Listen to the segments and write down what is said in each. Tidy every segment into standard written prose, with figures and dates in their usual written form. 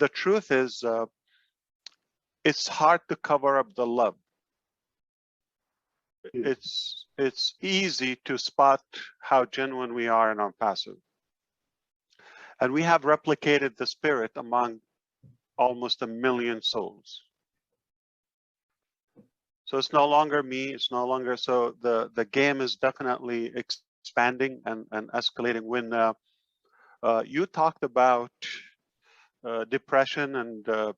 the truth is, it's hard to cover up the love. It's easy to spot how genuine we are in ONPASSIVE. And we have replicated the spirit among almost 1 million souls. So it's no longer me, it's no longer, so the game is definitely expanding and escalating. When you talked about depression and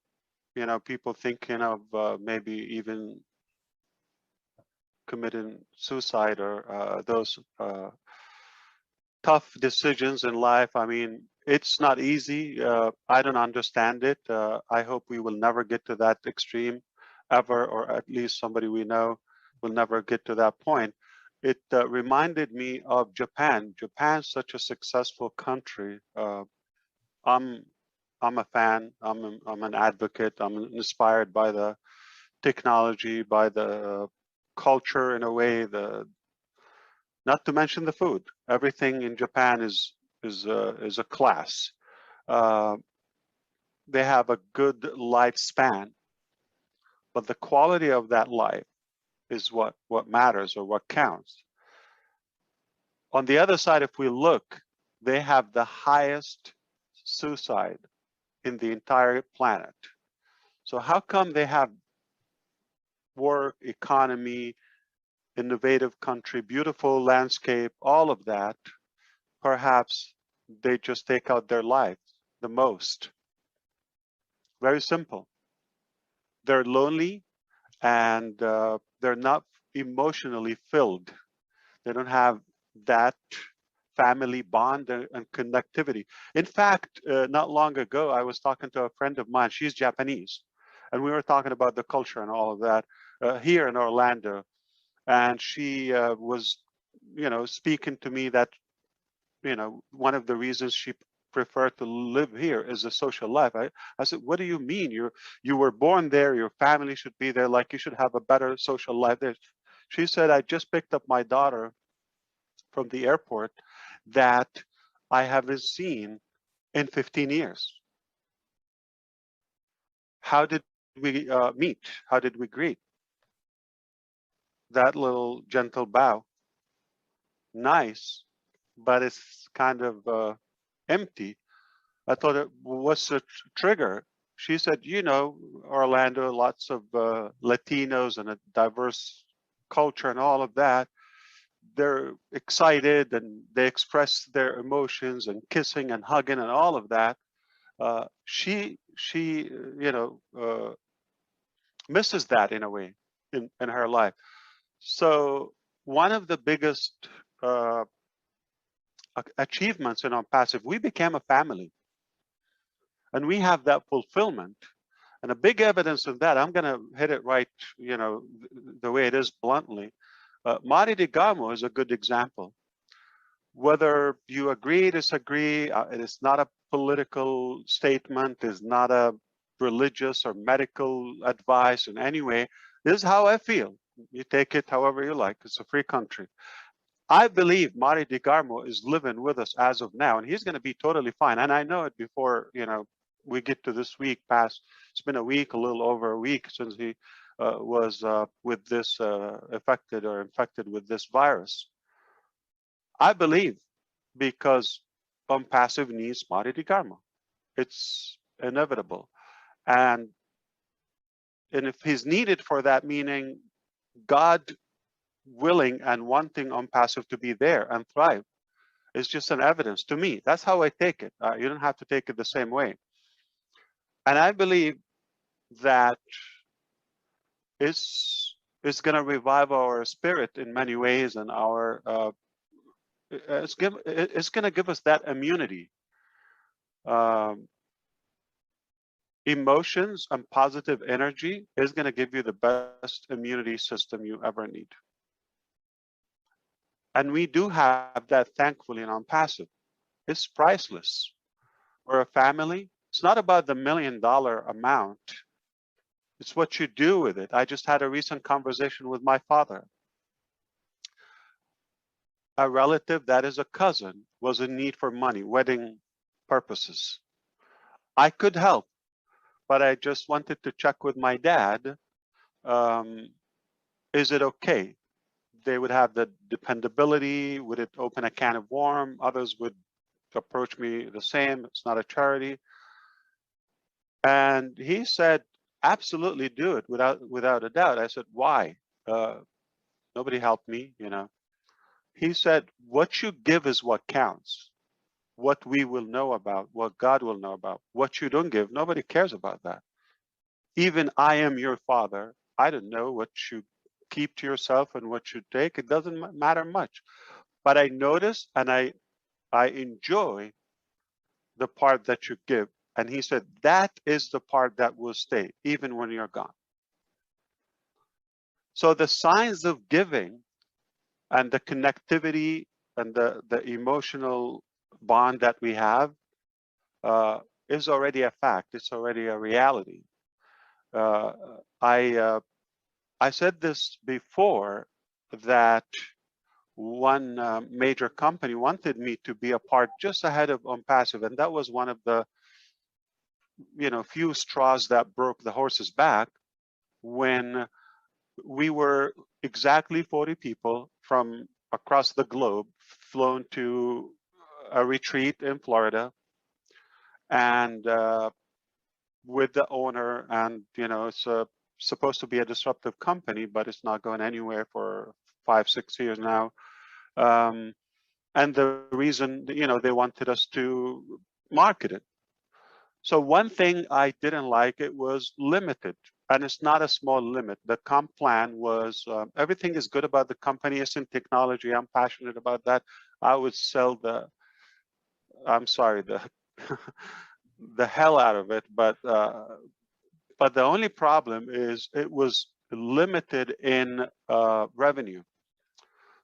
you know, people thinking of maybe even committing suicide or those tough decisions in life. I mean, it's not easy. I don't understand it. I hope we will never get to that extreme ever, or at least somebody we know will never get to that point. It reminded me of Japan. Japan's such a successful country. I'm a fan. I'm an advocate. I'm inspired by the technology, by the culture in a way. Not to mention the food. Everything in Japan is a class. They have a good lifespan, but the quality of that life is what matters or what counts. On the other side, if we look, they have the highest suicide in the entire planet. So how come they have work, economy, innovative country, beautiful landscape, all of that? Perhaps they just take out their life the most. Very simple. They're lonely and they're not emotionally filled. They don't have that family bond and connectivity. In fact, not long ago, I was talking to a friend of mine. She's Japanese, and we were talking about the culture and all of that here in Orlando. And she was, you know, speaking to me that, you know, one of the reasons she preferred to live here is the social life. I said, what do you mean? You were born there, your family should be there, like you should have a better social life there. She said, I just picked up my daughter from the airport that I haven't seen in 15 years. How did we meet? How did we greet? That little gentle bow. Nice, but it's kind of empty. I thought, it was a trigger. She said, you know, Orlando, lots of Latinos and a diverse culture and all of that. They're excited and they express their emotions and kissing and hugging and all of that. She you know, misses that in a way in her life. So one of the biggest achievements in ONPASSIVE, we became a family. And we have that fulfillment. And a big evidence of that, I'm going to hit it right, you know, the way it is bluntly. Mari de Gamo is a good example. Whether you agree, disagree, it is not a political statement, it's not a religious or medical advice in any way. This is how I feel. You take it however you like. It's a free country. I believe Mari de Garmo is living with us as of now, and he's going to be totally fine. And I know it before, you know, we get to this week past. It's been a week, a little over a week since he was with this affected or infected with this virus. I believe because ONPASSIVE needs Mari de Garmo. It's inevitable. And if he's needed for that, meaning God willing and wanting ONPASSIVE to be there and thrive, is just an evidence to me. That's how I take it. You don't have to take it the same way. And I believe that it's going to revive our spirit in many ways, and our it's going to give us that immunity. Emotions and positive energy is going to give you the best immunity system you ever need. And we do have that, thankfully, in ONPASSIVE. It's priceless. We're a family. It's not about the $1 million amount. It's what you do with it. I just had a recent conversation with my father. A relative that is a cousin was in need for money, wedding purposes. I could help. but I just wanted to check with my dad. Is it okay? They would have the dependability. Would it open a can of worms? Others would approach me the same. It's not a charity. And he said, absolutely do it without a doubt. I said, why? Nobody helped me, you know. He said, what you give is what counts. What we will know about, what God will know about. What you don't give, nobody cares about that. Even I am your father. I don't know what you keep to yourself and what you take. It doesn't matter much. But I notice and I enjoy the part that you give. And he said, that is the part that will stay, even when you're gone. So the signs of giving and the connectivity and the emotional bond that we have is already a fact. It's already a reality. I said this before, that one major company wanted me to be a part just ahead of ONPASSIVE, and that was one of the few straws that broke the horse's back, when we were exactly 40 people from across the globe flown to a retreat in Florida, and with the owner, and it's supposed to be a disruptive company, but it's not going anywhere for 5-6 years now. And the reason, they wanted us to market it. So one thing I didn't like, it was limited, and it's not a small limit. The comp plan was, everything is good about the company. It's in technology. I'm passionate about that. I would sell the the hell out of it, but the only problem is it was limited in revenue.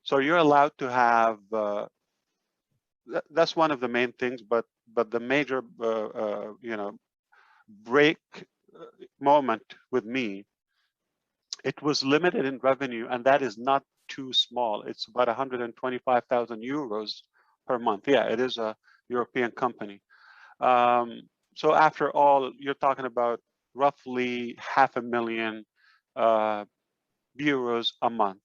So you're allowed to have, that's one of the main things, but the major, break moment with me, it was limited in revenue, and that is not too small. It's about 125,000 euros per month. Yeah, it is a European company. So after all, you're talking about roughly 500,000 euros a month.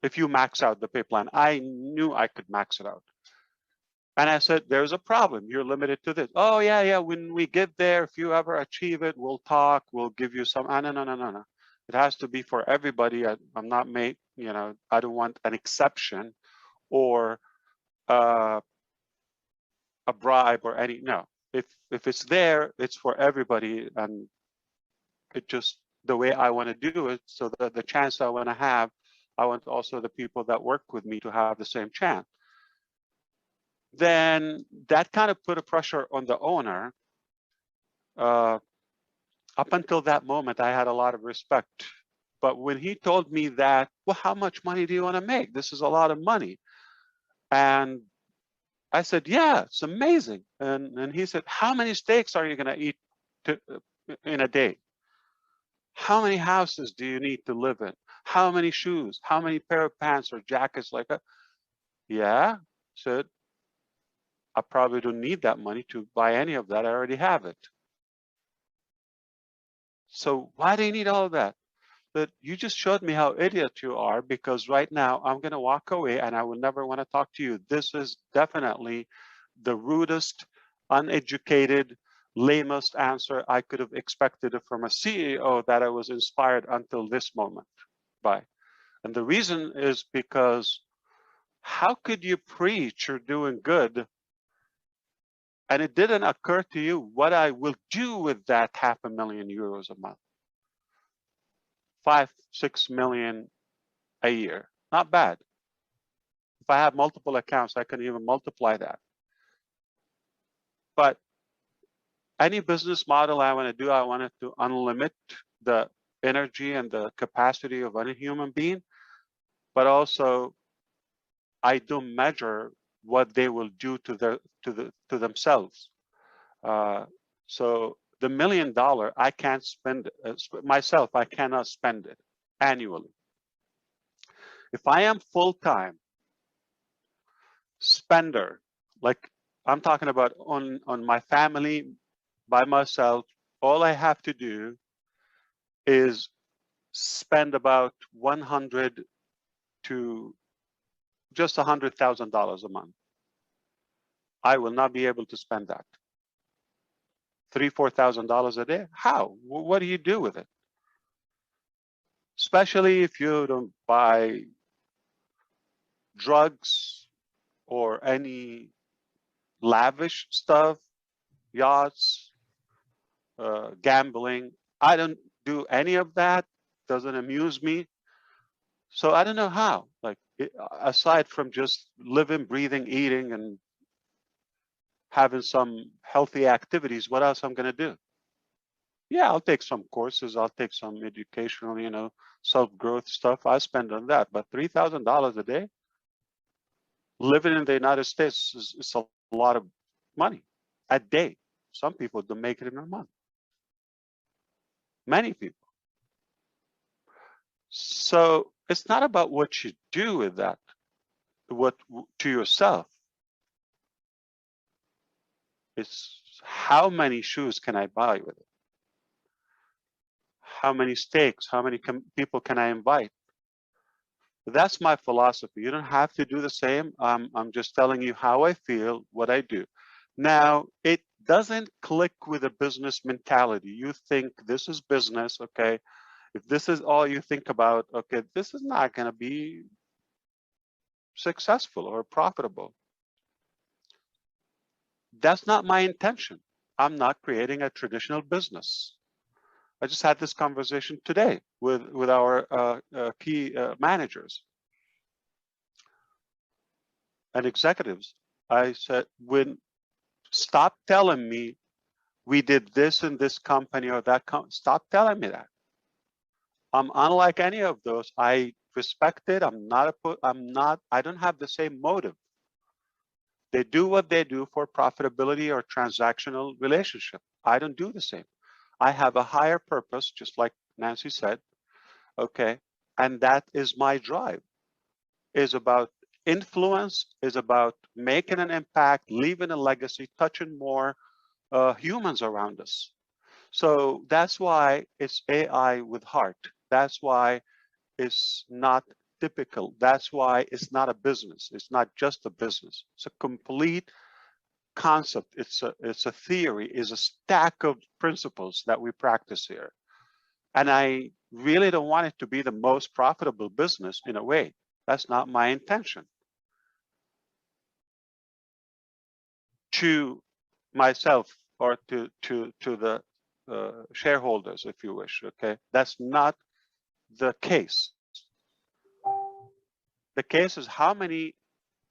If you max out the pay plan, I knew I could max it out. And I said, there's a problem. You're limited to this. Oh, yeah. When we get there, if you ever achieve it, we'll talk. We'll give you some. No. It has to be for everybody. I'm not made, I don't want an exception or a bribe or any. No. If it's there, it's for everybody. And it just the way I want to do it. So that the chance I want to have, I want also the people that work with me to have the same chance. Then that kind of put a pressure on the owner. Up until that moment, I had a lot of respect. But when he told me that, well, how much money do you want to make? This is a lot of money. And I said, yeah, it's amazing. And he said, how many steaks are you going to eat in a day? How many houses do you need to live in? How many shoes? How many pair of pants or jackets like that? Yeah, said, I probably don't need that money to buy any of that. I already have it. So why do you need all of that? But you just showed me how idiot you are, because right now I'm going to walk away and I will never want to talk to you. This is definitely the rudest, uneducated, lamest answer I could have expected from a CEO that I was inspired until this moment by. And the reason is because how could you preach you're doing good and it didn't occur to you what I will do with that 500,000 euros a month? 5-6 million a year. Not bad. If I have multiple accounts, I can even multiply that. But any business model I want to do, I want it to unlimit the energy and the capacity of any human being, but also I don't measure what they will do to themselves. So the $1 million, I can't spend myself. I cannot spend it annually. If I am full-time spender, like I'm talking about on my family, by myself, all I have to do is spend about 100 to just $100,000 a month. I will not be able to spend that. $3,000-4,000 a day? How? What do you do with it? Especially if you don't buy drugs or any lavish stuff, yachts, gambling. I don't do any of that. Doesn't amuse me. So I don't know how. Like, aside from just living, breathing, eating, and having some healthy activities, what else I'm going to do? Yeah, I'll take some courses. I'll take some educational, self-growth stuff. I spend on that. But $3,000 a day, living in the United States is a lot of money a day. Some people don't make it in a month. Many people. So it's not about what you do with that, what to yourself. It's how many shoes can I buy with it? How many steaks? How many people can I invite? That's my philosophy. You don't have to do the same. I'm just telling you how I feel, what I do. Now, it doesn't click with a business mentality. You think this is business, okay? If this is all you think about, okay, this is not going to be successful or profitable. That's not my intention. I'm not creating a traditional business. I just had this conversation today with our key managers and executives. I said, stop telling me we did this in this company or that company. Stop telling me that. I'm unlike any of those. I respect it. I don't have the same motive. They do what they do for profitability or transactional relationship. I don't do the same. I have a higher purpose, just like Nancy said, okay? And that is my drive, is about influence, is about making an impact, leaving a legacy, touching more humans around us. So that's why it's AI with heart. That's why it's not typical. That's why it's not a business. It's not just a business. It's a complete concept. It's a theory, is a stack of principles that we practice here. And I really don't want it to be the most profitable business in a way. That's not my intention. To myself or to the shareholders, if you wish, okay? That's not the case. The case is how many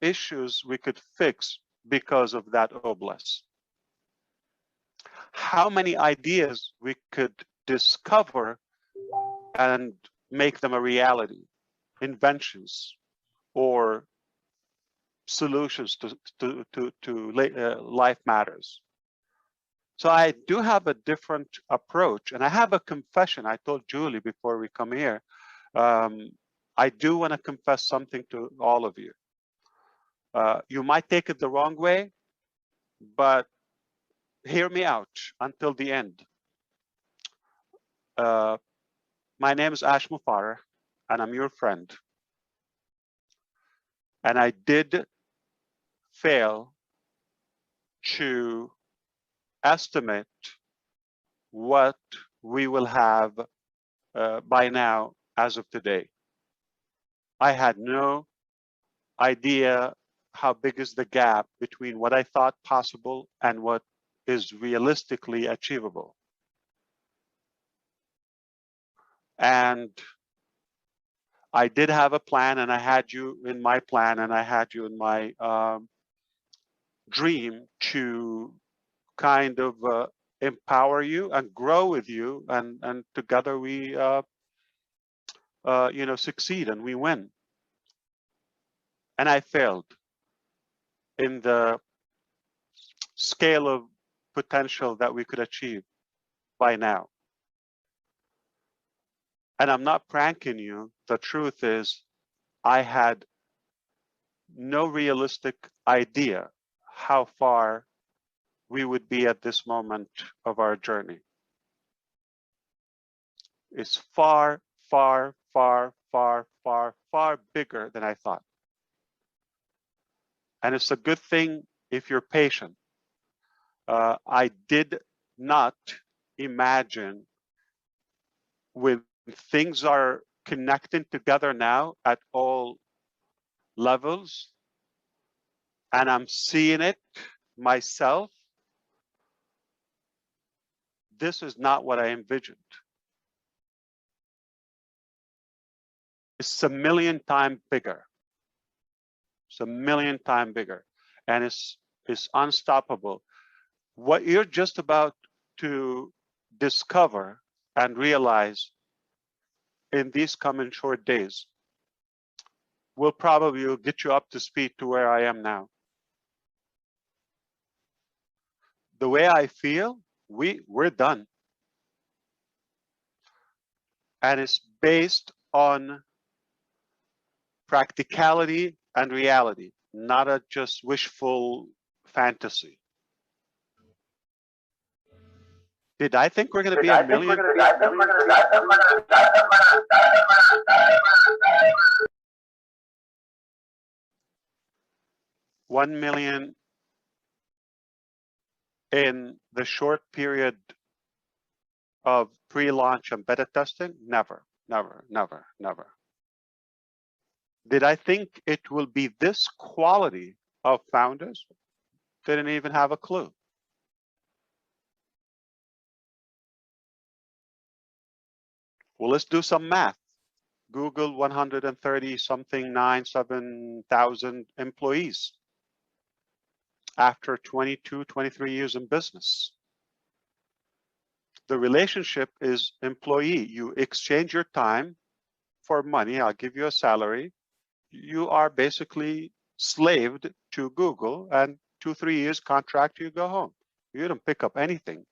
issues we could fix because of that oblast. How many ideas we could discover and make them a reality, inventions or solutions to life matters. So I do have a different approach, and I have a confession. I told Julie before we come here, I do want to confess something to all of you. You might take it the wrong way, but hear me out until the end. My name is Ash MUFAREH, and I'm your friend. And I did fail to estimate what we will have by now as of today. I had no idea how big is the gap between what I thought possible and what is realistically achievable. And I did have a plan, and I had you in my plan, and I had you in my dream to kind of empower you and grow with you, and together we succeed and we win. And I failed in the scale of potential that we could achieve by now. And I'm not pranking you. The truth is, I had no realistic idea how far we would be at this moment of our journey. It's far, far, far, far, far, far bigger than I thought. And it's a good thing if you're patient. I did not imagine when things are connecting together now at all levels, and I'm seeing it myself, this is not what I envisioned. It's a million times bigger. It's a million times bigger, and it's unstoppable. What you're just about to discover and realize in these coming short days will probably get you up to speed to where I am now. The way I feel, we're done. And it's based on practicality and reality, not a just wishful fantasy. Did I think we're going to be a million? 1 million in the short period of pre-launch and beta testing? Never, never, never, never. Did I think it will be this quality of founders? Didn't even have a clue. Well, let's do some math. Google 130 something 7,000 employees after 22, 23 years in business. The relationship is employee. You exchange your time for money. I'll give you a salary. You are basically slaved to Google, and 2-3 years contract, you go home. You don't pick up anything,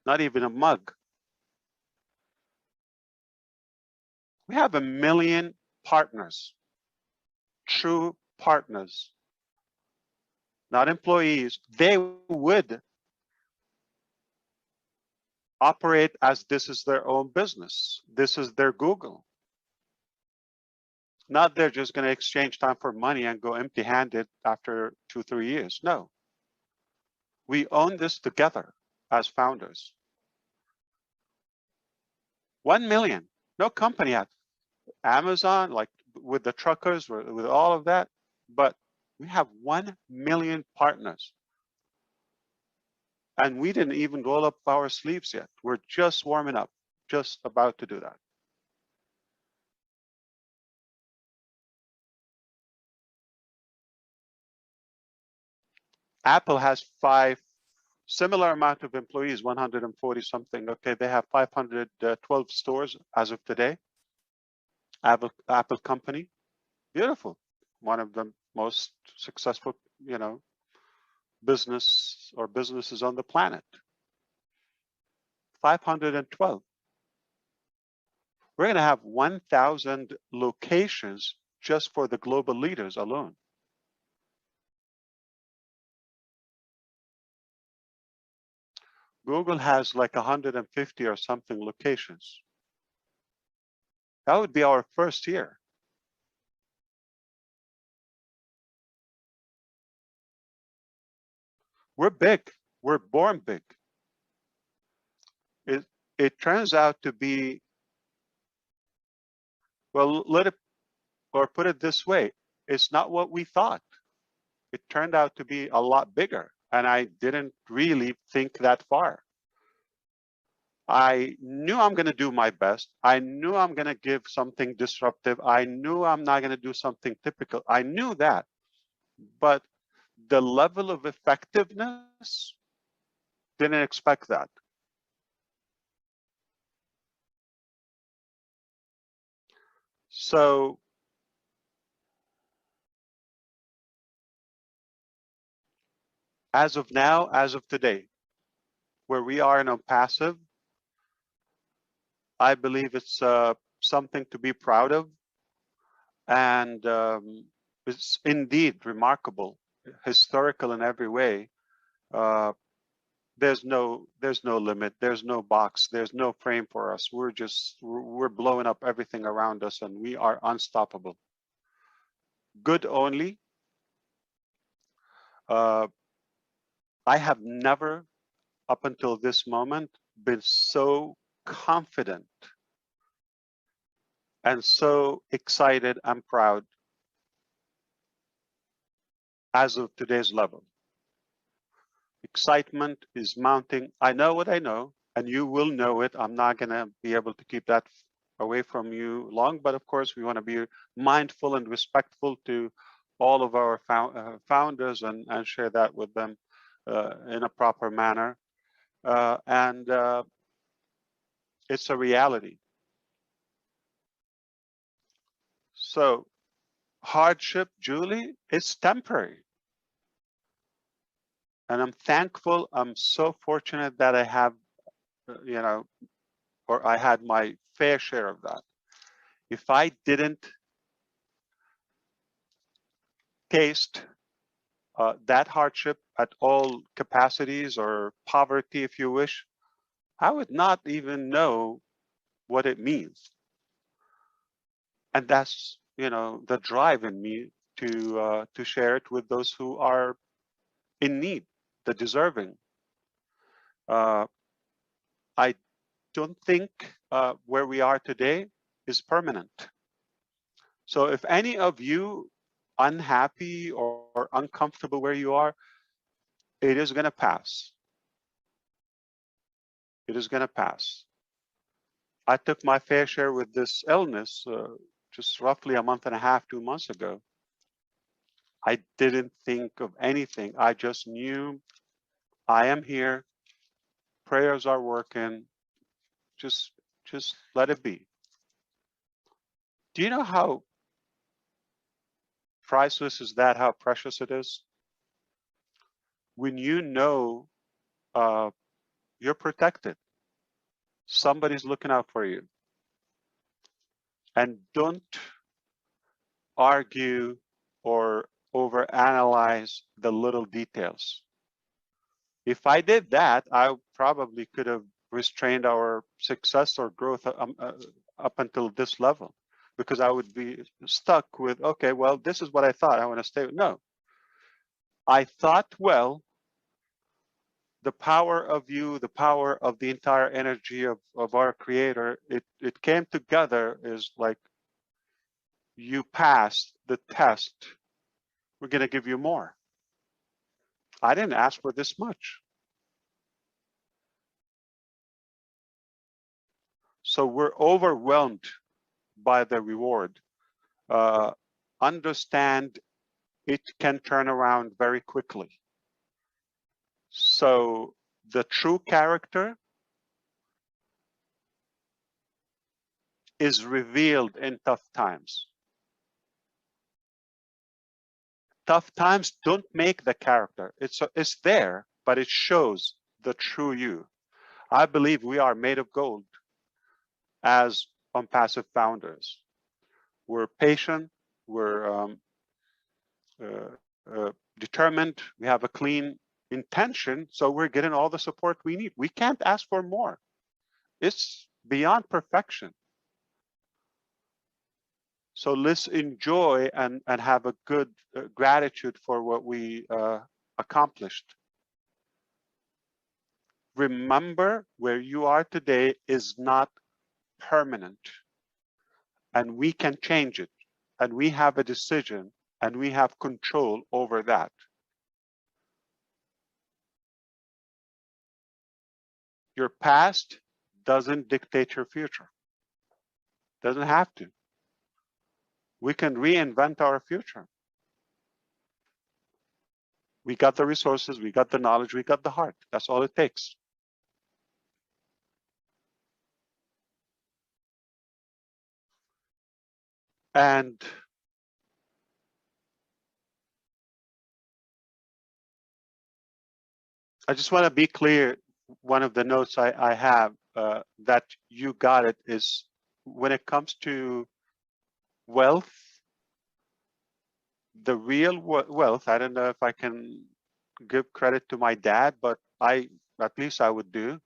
not even a mug. We have 1 million partners, true partners, not employees. They would operate as this is their own business. This is their Google. Not they're just going to exchange time for money and go empty-handed after 2-3 years. No. We own this together as founders. 1 million. No company had Amazon, like with the truckers, with all of that, but we have 1 million partners. And we didn't even roll up our sleeves yet. We're just warming up, just about to do that. Apple has 5 similar amount of employees, 140 something. Okay, they have 512 stores as of today. Apple company, beautiful. One of the most successful, businesses on the planet. 512. We're going to have 1,000 locations just for the global leaders alone. Google has like 150 or something locations. That would be our first year. We're big. We're born big. It turns out to be, well, put it this way, it's not what we thought. It turned out to be a lot bigger, and I didn't really think that far. I knew I'm going to do my best. I knew I'm going to give something disruptive. I knew I'm not going to do something typical. I knew that. But the level of effectiveness, didn't expect that. So as of now, as of today, where we are in ONPASSIVE, I believe it's something to be proud of. And it's indeed remarkable, historical in every way. there's no limit, there's no box, there's no frame for us. We're blowing up everything around us, and we are unstoppable. Good only. I have never, up until this moment, been so confident and so excited and proud as of today's level. Excitement is mounting. I know what I know, and you will know it. I'm not going to be able to keep that away from you long, but of course, we want to be mindful and respectful to all of our founders and share that with them in a proper manner. And it's a reality. So hardship, Julie, is temporary. And I'm thankful. I'm so fortunate that I have, you know, or I had my fair share of that. If I didn't taste that hardship at all capacities, or poverty, if you wish, I would not even know what it means. And that's, you know, the drive in me to share it with those who are in need, the deserving. I don't think where we are today is permanent. So if any of you unhappy or uncomfortable where you are, it is going to pass. It is going to pass. I took my fair share with this illness just roughly a month and a half, 2 months ago. I didn't think of anything. I just knew I am here. Prayers are working. Just let it be. Do you know how priceless is that? How precious it is? When you know you're protected, somebody's looking out for you. And don't argue or overanalyze the little details. If I did that, I probably could have restrained our success or growth up until this level, because I would be stuck with, okay, well, this is what I thought. I want to stay with. No, I thought, well, the power of you, the power of the entire energy of our creator, it came together is like, you passed the test. We're going to give you more. I didn't ask for this much. So we're overwhelmed by the reward. Understand it can turn around very quickly. So the true character is revealed in tough times. Tough times don't make the character. It's there, but it shows the true you. I believe we are made of gold as ONPASSIVE founders. We're patient, we're determined, we have a clean intention, so we're getting all the support we need. We can't ask for more. It's beyond perfection. So let's enjoy and have a good gratitude for what we accomplished. Remember, where you are today is not permanent, and we can change it, and we have a decision, and we have control over that. Your past doesn't dictate your future. Doesn't have to. We can reinvent our future. We got the resources, we got the knowledge, we got the heart. That's all it takes. And I just want to be clear. One of the notes I have that you got it is, when it comes to wealth, the real wealth, I don't know if I can give credit to my dad, but I at least I would do,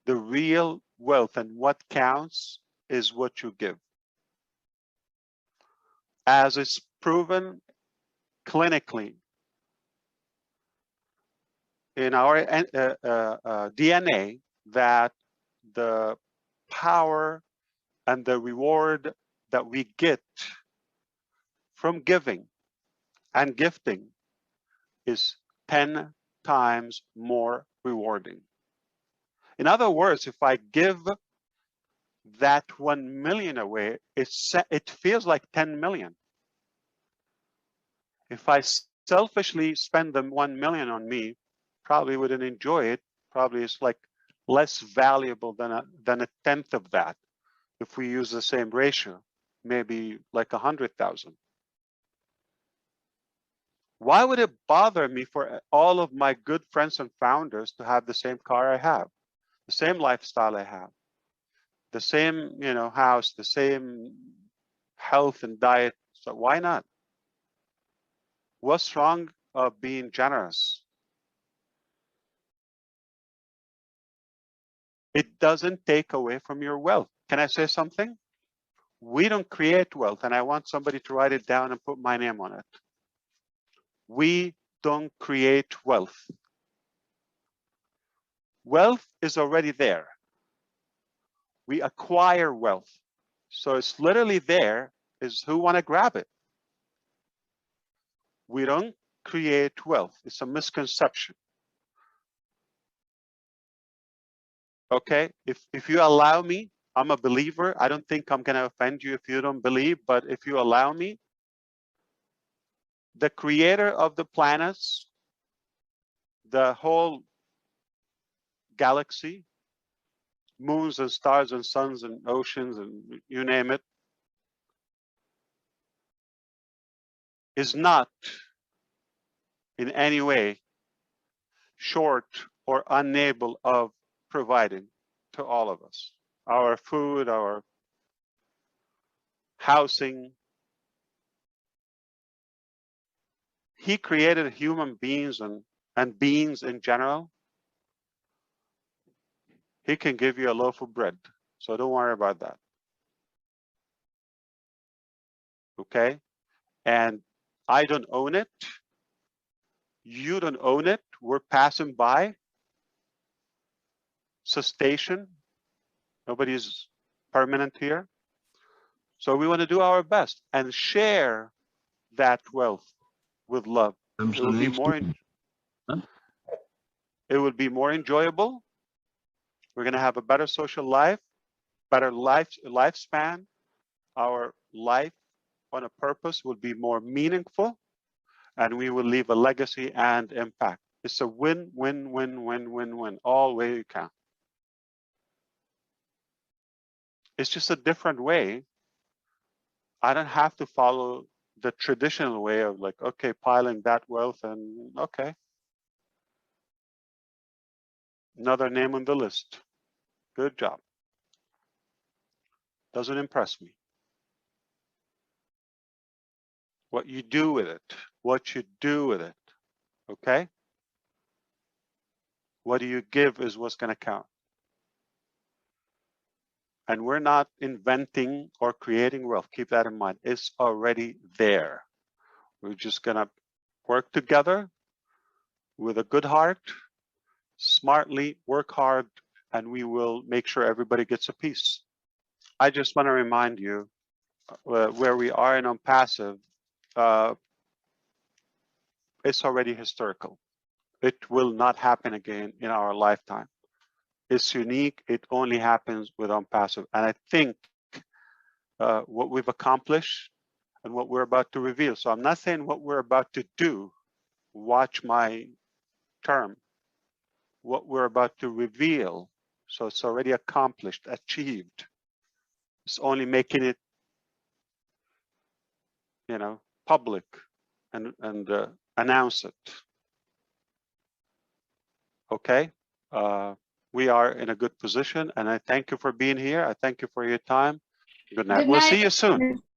the real wealth and what counts is what you give. As it's proven clinically in our DNA, that the power and the reward that we get from giving and gifting is 10 times more rewarding. In other words, if I give that 1 million away, it feels like 10 million. If I selfishly spend the 1 million on me, probably wouldn't enjoy it. Probably it's like less valuable than a tenth of that. If we use the same ratio, maybe like 100,000. Why would it bother me for all of my good friends and founders to have the same car I have, the same lifestyle I have, the same, house, the same health and diet? So why not? What's wrong of being generous? It doesn't take away from your wealth. Can I say something? We don't create wealth, and I want somebody to write it down and put my name on it. We don't create wealth. Wealth is already there. We acquire wealth. So it's literally there, is who want to grab it. We don't create wealth. It's a misconception. Okay, if you allow me, I'm a believer. I don't think I'm going to offend you if you don't believe, but if you allow me, the creator of the planets, the whole galaxy, moons and stars and suns and oceans and you name it, is not in any way short or unable of providing to all of us our food, our housing. He created human beings and beings in general. He can give you a loaf of bread, so don't worry about that. Okay? And I don't own it. You don't own it. We're passing by. Cessation. Nobody's permanent here. So we want to do our best and share that wealth with love. It will be more enjoyable. We're going to have a better social life, better lifespan. Our life on a purpose will be more meaningful, and we will leave a legacy and impact. It's a win, win, win, win, win, win, all way you can. It's just a different way. I don't have to follow the traditional way of like, okay, piling that wealth and okay. Another name on the list. Good job. Doesn't impress me. What you do with it, what you do with it, okay? What do you give is what's going to count. And we're not inventing or creating wealth. Keep that in mind. It's already there. We're just going to work together with a good heart, smartly work hard, and we will make sure everybody gets a piece. I just want to remind you where we are in ONPASSIVE, it's already historical. It will not happen again in our lifetime. It's unique. It only happens with ONPASSIVE. And I think what we've accomplished and what we're about to reveal. So I'm not saying what we're about to do. Watch my term. What we're about to reveal. So it's already accomplished, achieved. It's only making it, public and announce it. Okay. We are in a good position, and I thank you for being here. I thank you for your time. Good night. We'll see you soon.